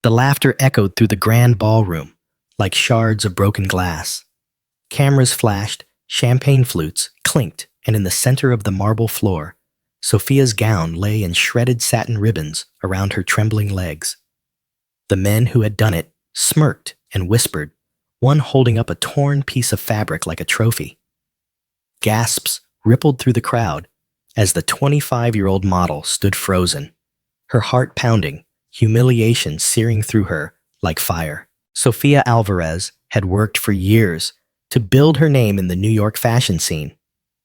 The laughter echoed through the grand ballroom like shards of broken glass. Cameras flashed, champagne flutes clinked, and in the center of the marble floor, Sophia's gown lay in shredded satin ribbons around her trembling legs. The men who had done it smirked and whispered, one holding up a torn piece of fabric like a trophy. Gasps rippled through the crowd as the 25-year-old model stood frozen, her heart pounding, humiliation searing through her like fire. Sofia Alvarez had worked for years to build her name in the New York fashion scene.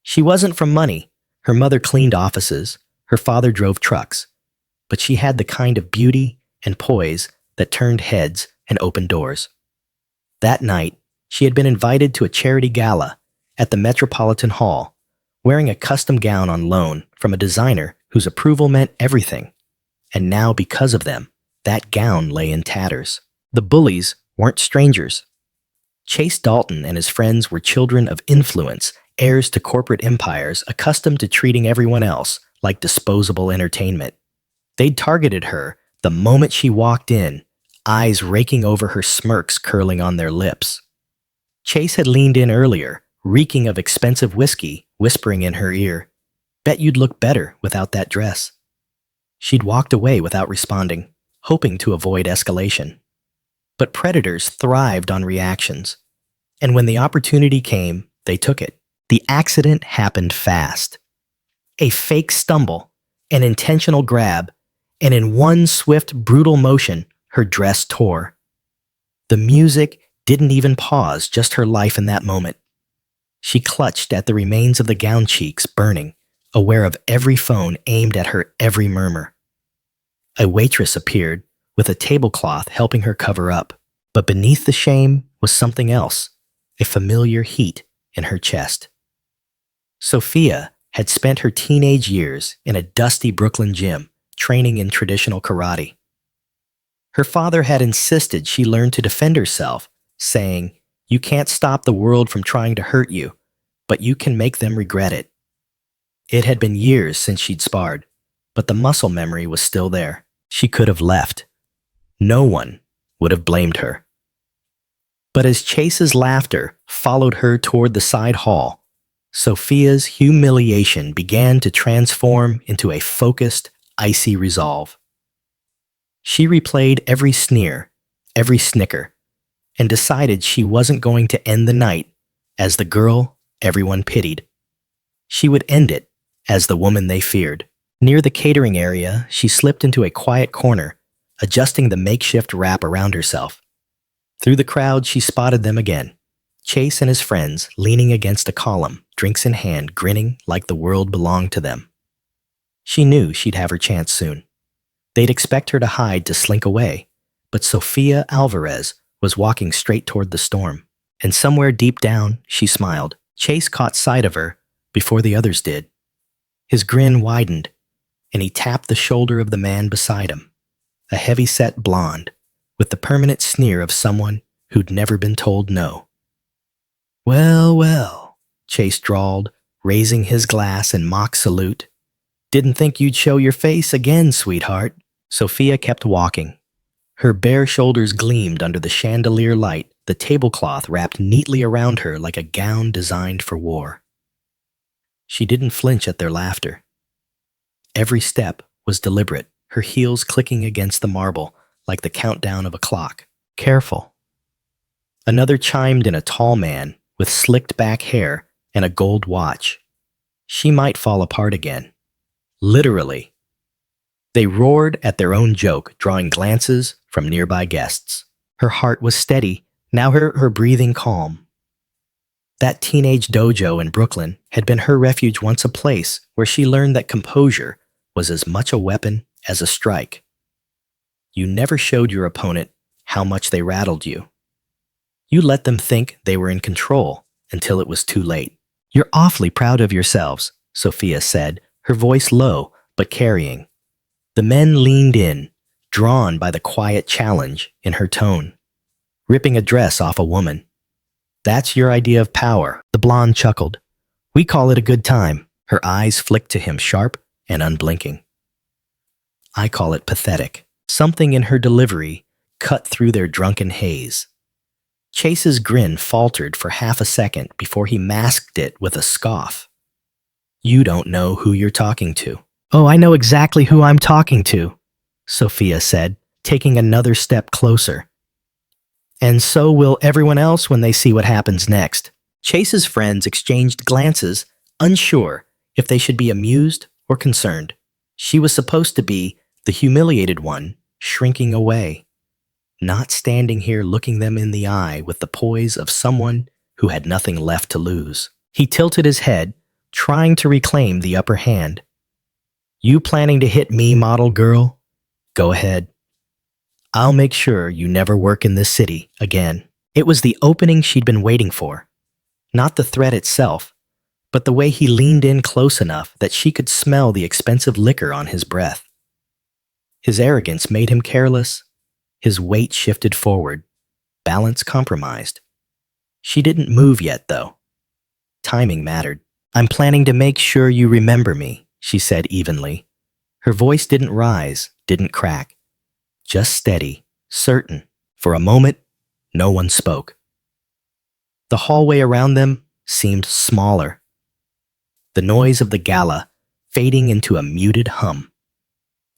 She wasn't from money. Her mother cleaned offices, her father drove trucks, but she had the kind of beauty and poise that turned heads and opened doors. That night, she had been invited to a charity gala at the Metropolitan Hall, wearing a custom gown on loan from a designer whose approval meant everything. And now, because of them, that gown lay in tatters. The Bullies weren't strangers. Chase Dalton and his friends were children of influence, heirs to corporate empires, accustomed to treating everyone else like disposable entertainment. They'd targeted her the moment she walked in, eyes raking over her, smirks curling on their lips. Chase had leaned in earlier, reeking of expensive whiskey, whispering in her ear, "Bet you'd look better without that dress." She'd walked away without responding, hoping to avoid escalation. But predators thrived on reactions, and when the opportunity came, they took it. The accident happened fast. A fake stumble, an intentional grab, and in one swift, brutal motion, her dress tore. The music didn't even pause, just her life in that moment. She clutched at the remains of the gown, cheeks burning, aware of every phone aimed at her every murmur. A waitress appeared, with a tablecloth helping her cover up, but beneath the shame was something else, a familiar heat in her chest. Sophia had spent her teenage years in a dusty Brooklyn gym, training in traditional karate. Her father had insisted she learn to defend herself, saying, "You can't stop the world from trying to hurt you, but you can make them regret it." It had been years since she'd sparred, but the muscle memory was still there. She could have left. No one would have blamed her. But as Chase's laughter followed her toward the side hall, Sophia's humiliation began to transform into a focused, icy resolve. She replayed every sneer, every snicker, and decided she wasn't going to end the night as the girl everyone pitied. She would end it as the woman they feared. Near the catering area, she slipped into a quiet corner, adjusting the makeshift wrap around herself. Through the crowd, she spotted them again. Chase and his friends leaning against a column, drinks in hand, grinning like the world belonged to them. She knew she'd have her chance soon. They'd expect her to hide, to slink away, but Sofia Alvarez was walking straight toward the storm, and somewhere deep down, she smiled. Chase caught sight of her before the others did. His grin widened, and he tapped the shoulder of the man beside him, a heavy-set blonde, with the permanent sneer of someone who'd never been told no. "Well, well," Chase drawled, raising his glass in mock salute. "Didn't think you'd show your face again, sweetheart." Sophia kept walking. Her bare shoulders gleamed under the chandelier light, the tablecloth wrapped neatly around her like a gown designed for war. She didn't flinch at their laughter. Every step was deliberate, her heels clicking against the marble like the countdown of a clock. Careful. Another chimed in, a tall man with slicked back hair and a gold watch. She might fall apart again. Literally. They roared at their own joke, drawing glances from nearby guests. Her heart was steady, now her breathing calm. That teenage dojo in Brooklyn had been her refuge, once a place where she learned that composure was as much a weapon as a strike. You never showed your opponent how much they rattled you. You let them think they were in control until it was too late. "You're awfully proud of yourselves," Sophia said, her voice low but carrying. The men leaned in, drawn by the quiet challenge in her tone. "Ripping a dress off a woman. That's your idea of power," the blonde chuckled. "We call it a good time." Her eyes flicked to him, sharp and unblinking. "I call it pathetic." Something in her delivery cut through their drunken haze. Chase's grin faltered for half a second before he masked it with a scoff. You don't know who you're talking to. Oh, I know exactly who I'm talking to, Sophia said, taking another step closer. And so will everyone else when they see what happens next. Chase's friends exchanged glances, unsure if they should be amused or concerned. She was supposed to be the humiliated one, shrinking away, not standing here looking them in the eye with the poise of someone who had nothing left to lose. He tilted his head, trying to reclaim the upper hand. You planning to hit me, model girl? Go ahead. I'll make sure you never work in this city again. It was the opening she'd been waiting for. Not the threat itself, but the way he leaned in close enough that she could smell the expensive liquor on his breath. His arrogance made him careless. His weight shifted forward, balance compromised. She didn't move yet, though. Timing mattered. I'm planning to make sure you remember me, she said evenly. Her voice didn't rise, didn't crack. Just steady, certain. For a moment, no one spoke. The hallway around them seemed smaller. The noise of the gala fading into a muted hum.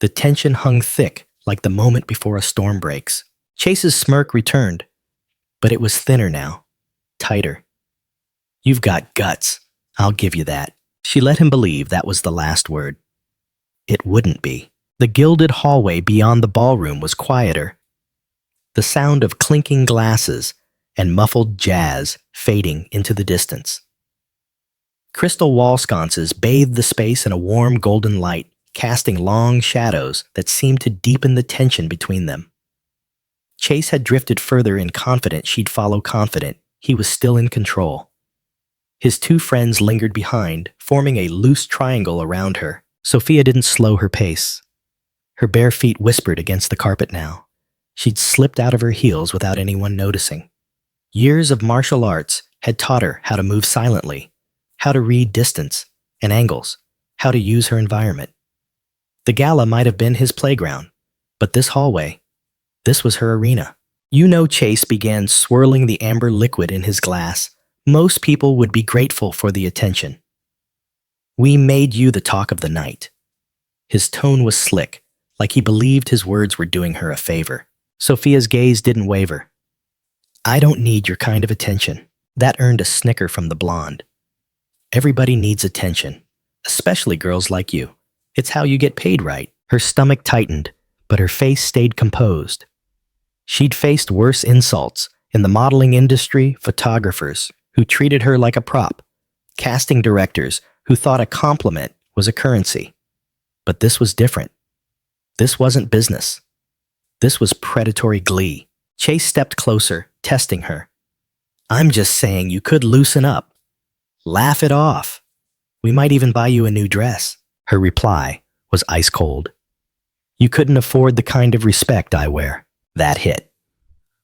The tension hung thick like the moment before a storm breaks. Chase's smirk returned, but it was thinner now, tighter. You've got guts, I'll give you that. She let him believe that was the last word. It wouldn't be. The gilded hallway beyond the ballroom was quieter. The sound of clinking glasses and muffled jazz fading into the distance. Crystal wall sconces bathed the space in a warm golden light, casting long shadows that seemed to deepen the tension between them. Chase had drifted further in, confident she'd follow confident. He was still in control. His two friends lingered behind, forming a loose triangle around her. Sophia didn't slow her pace. Her bare feet whispered against the carpet now. She'd slipped out of her heels without anyone noticing. Years of martial arts had taught her how to move silently, how to read distance and angles, how to use her environment. The gala might have been his playground, but this hallway, this was her arena. Chase began swirling the amber liquid in his glass. Most people would be grateful for the attention. We made you the talk of the night. His tone was slick, like he believed his words were doing her a favor. Sophia's gaze didn't waver. I don't need your kind of attention. That earned a snicker from the blonde. Everybody needs attention, especially girls like you. It's how you get paid right. Her stomach tightened, but her face stayed composed. She'd faced worse insults in the modeling industry, photographers who treated her like a prop, casting directors who thought a compliment was a currency. But this was different. This wasn't business. This was predatory glee. Chase stepped closer, testing her. I'm just saying you could loosen up. Laugh it off. We might even buy you a new dress. Her reply was ice cold. You couldn't afford the kind of respect I wear. That hit.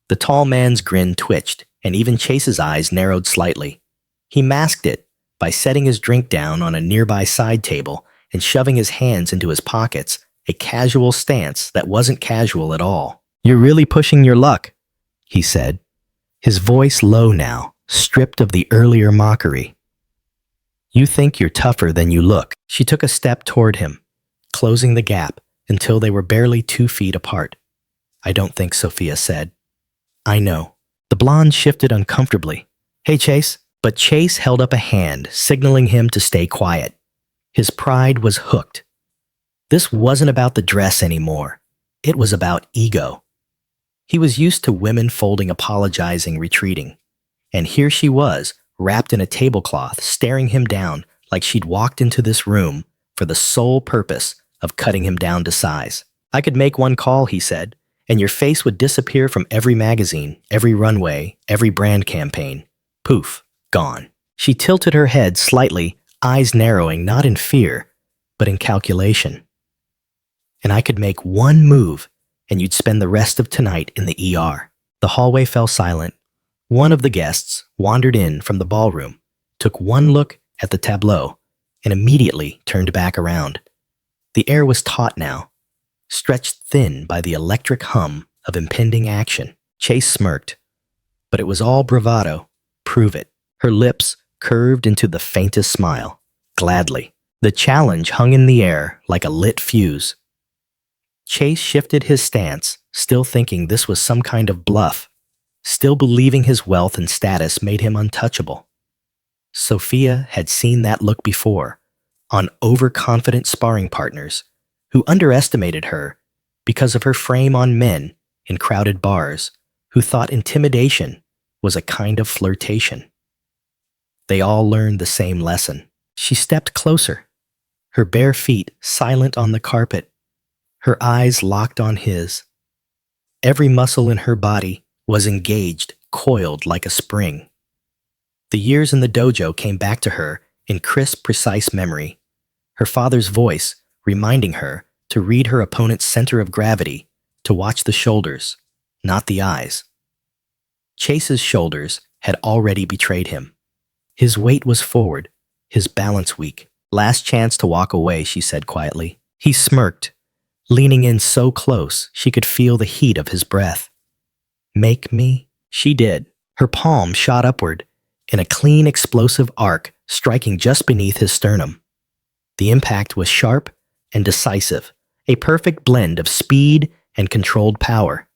The tall man's grin twitched, and even Chase's eyes narrowed slightly. He masked it by setting his drink down on a nearby side table and shoving his hands into his pockets, a casual stance that wasn't casual at all. You're really pushing your luck, he said, his voice low now, stripped of the earlier mockery. You think you're tougher than you look. She took a step toward him, closing the gap until they were barely 2 feet apart. I don't think, Sophia said. I know. The blonde shifted uncomfortably. Hey, Chase. But Chase held up a hand, signaling him to stay quiet. His pride was hooked. This wasn't about the dress anymore. It was about ego. He was used to women folding, apologizing, retreating. And here she was, wrapped in a tablecloth, staring him down like she'd walked into this room for the sole purpose of cutting him down to size. I could make one call, he said, and your face would disappear from every magazine, every runway, every brand campaign. Poof, gone. She tilted her head slightly, eyes narrowing not in fear, but in calculation. And I could make one move, and you'd spend the rest of tonight in the ER. The hallway fell silent. One of the guests wandered in from the ballroom, took one look at the tableau, and immediately turned back around. The air was taut now, stretched thin by the electric hum of impending action. Chase smirked, but it was all bravado. Prove it. Her lips curved into the faintest smile. Gladly. The challenge hung in the air like a lit fuse. Chase shifted his stance, still thinking this was some kind of bluff, still believing his wealth and status made him untouchable. Sophia had seen that look before, on overconfident sparring partners who underestimated her because of her frame on men in crowded bars who thought intimidation was a kind of flirtation. They all learned the same lesson. She stepped closer, her bare feet silent on the carpet, her eyes locked on his. Every muscle in her body was engaged, coiled like a spring. The years in the dojo came back to her in crisp, precise memory, her father's voice reminding her to read her opponent's center of gravity, to watch the shoulders, not the eyes. Chase's shoulders had already betrayed him. His weight was forward, his balance weak. Last chance to walk away, she said quietly. He smirked, leaning in so close she could feel the heat of his breath. Make me? She did. Her palm shot upward in a clean, explosive arc, striking just beneath his sternum. The impact was sharp and decisive, a perfect blend of speed and controlled power.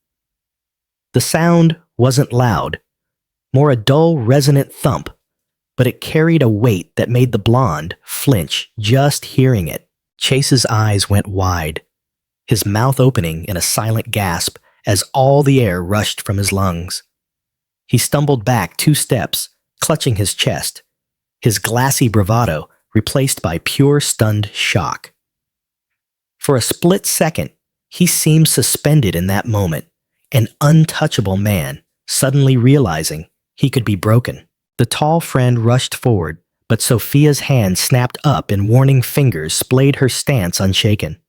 The sound wasn't loud, more a dull, resonant thump, but it carried a weight that made the blonde flinch just hearing it. Chase's eyes went wide, his mouth opening in a silent gasp as all the air rushed from his lungs. He stumbled back 2 steps, clutching his chest, his glassy bravado replaced by pure stunned shock. For a split second, he seemed suspended in that moment, an untouchable man, suddenly realizing he could be broken. The tall friend rushed forward, but Sophia's hand snapped up and warning fingers splayed her stance unshaken.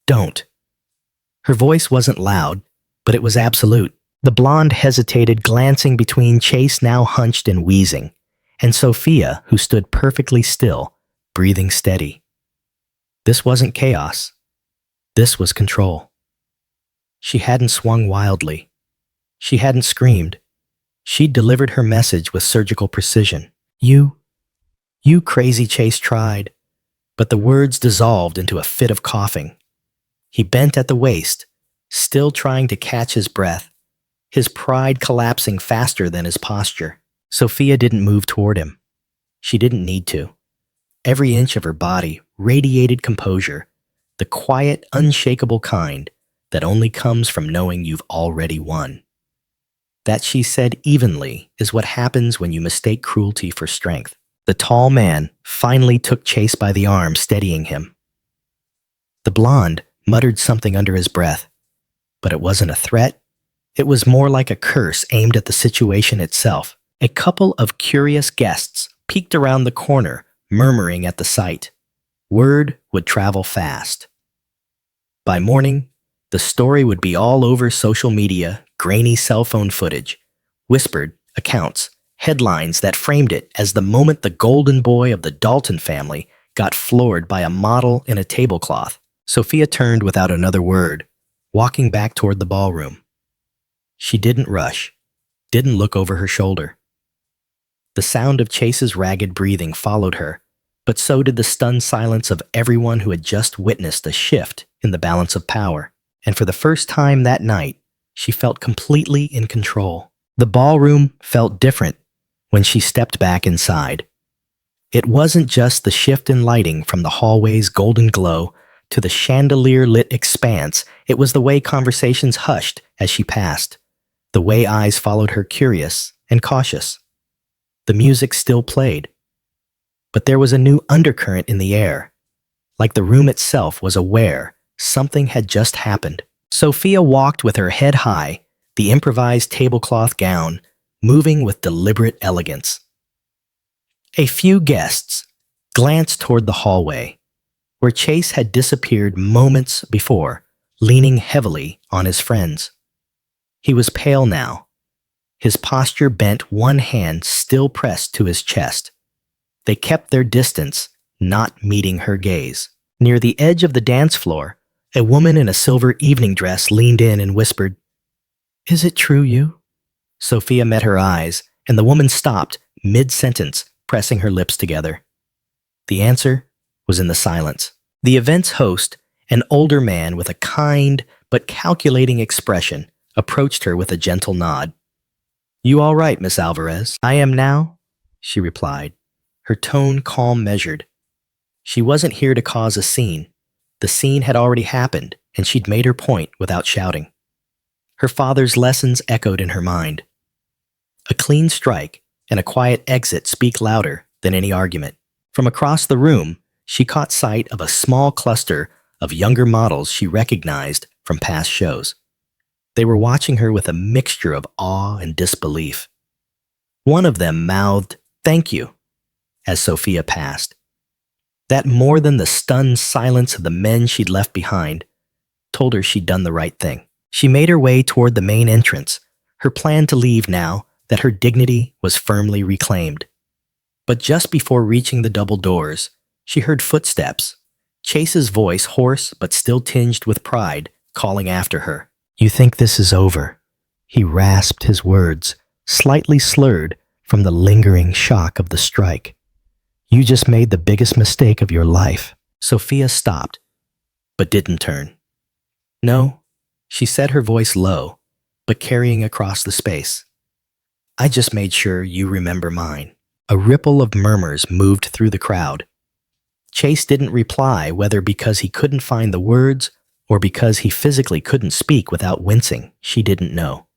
Don't. Her voice wasn't loud, but it was absolute. The blonde hesitated, glancing between Chase, now hunched and wheezing, and Sophia, who stood perfectly still, breathing steady. This wasn't chaos. This was control. She hadn't swung wildly. She hadn't screamed. She'd delivered her message with surgical precision. You crazy, Chase tried, but the words dissolved into a fit of coughing. He bent at the waist, still trying to catch his breath, his pride collapsing faster than his posture. Sophia didn't move toward him. She didn't need to. Every inch of her body radiated composure, the quiet, unshakable kind that only comes from knowing you've already won. That, she said evenly, is what happens when you mistake cruelty for strength. The tall man finally took Chase by the arm, steadying him. The blonde muttered something under his breath, but it wasn't a threat. It was more like a curse aimed at the situation itself. A couple of curious guests peeked around the corner, murmuring at the sight. Word would travel fast. By morning, the story would be all over social media, grainy cell phone footage, whispered accounts, headlines that framed it as the moment the golden boy of the Dalton family got floored by a model in a tablecloth. Sophia turned without another word, walking back toward the ballroom. She didn't rush, didn't look over her shoulder. The sound of Chase's ragged breathing followed her, but so did the stunned silence of everyone who had just witnessed a shift in the balance of power. And for the first time that night, she felt completely in control. The ballroom felt different when she stepped back inside. It wasn't just the shift in lighting from the hallway's golden glow to the chandelier-lit expanse. It was the way conversations hushed as she passed, the way eyes followed her, curious and cautious. The music still played, but there was a new undercurrent in the air, like the room itself was aware something had just happened. Sophia walked with her head high, the improvised tablecloth gown moving with deliberate elegance. A few guests glanced toward the hallway, where Chase had disappeared moments before, leaning heavily on his friends. He was pale now, his posture bent, one hand still pressed to his chest. They kept their distance, not meeting her gaze. Near the edge of the dance floor, a woman in a silver evening dress leaned in and whispered, Is it true, you? Sophia met her eyes, and the woman stopped mid-sentence, pressing her lips together. The answer was in the silence. The event's host, an older man with a kind but calculating expression, approached her with a gentle nod. You all right, Miss Alvarez? I am now, she replied, her tone calm measured. She wasn't here to cause a scene. The scene had already happened, and she'd made her point without shouting. Her father's lessons echoed in her mind. A clean strike and a quiet exit speak louder than any argument. From across the room, she caught sight of a small cluster of younger models she recognized from past shows. They were watching her with a mixture of awe and disbelief. One of them mouthed, "Thank you," as Sophia passed. That more than the stunned silence of the men she'd left behind told her she'd done the right thing. She made her way toward the main entrance, her plan to leave now that her dignity was firmly reclaimed. But just before reaching the double doors, she heard footsteps, Chase's voice hoarse but still tinged with pride, calling after her. You think this is over? He rasped his words, slightly slurred from the lingering shock of the strike. You just made the biggest mistake of your life. Sophia stopped, but didn't turn. No, she said, her voice low, but carrying across the space. I just made sure you remember mine. A ripple of murmurs moved through the crowd. Chase didn't reply, whether because he couldn't find the words or because he physically couldn't speak without wincing, she didn't know.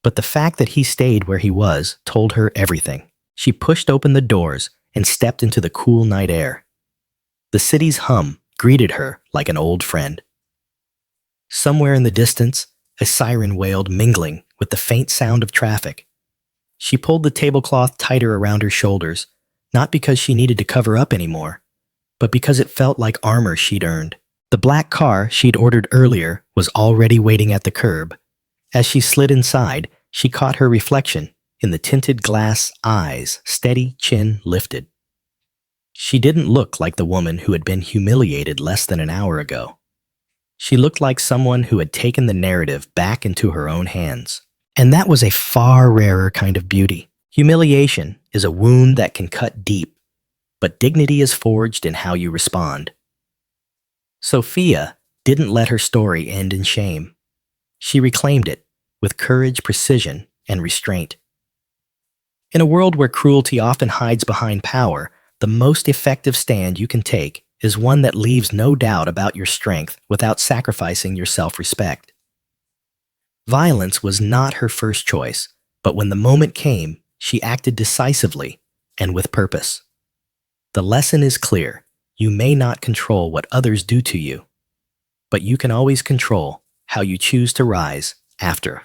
But the fact that he stayed where he was told her everything. She pushed open the doors and stepped into the cool night air. The city's hum greeted her like an old friend. Somewhere in the distance, a siren wailed, mingling with the faint sound of traffic. She pulled the tablecloth tighter around her shoulders, not because she needed to cover up anymore, but because it felt like armor she'd earned. The black car she'd ordered earlier was already waiting at the curb. As she slid inside, she caught her reflection in the tinted glass eyes, steady, chin lifted. She didn't look like the woman who had been humiliated less than an hour ago. She looked like someone who had taken the narrative back into her own hands. And that was a far rarer kind of beauty. Humiliation is a wound that can cut deep, but dignity is forged in how you respond. Sophia didn't let her story end in shame. She reclaimed it with courage, precision, and restraint. In a world where cruelty often hides behind power, the most effective stand you can take is one that leaves no doubt about your strength without sacrificing your self-respect. Violence was not her first choice, but when the moment came, she acted decisively and with purpose. The lesson is clear. You may not control what others do to you, but you can always control how you choose to rise after.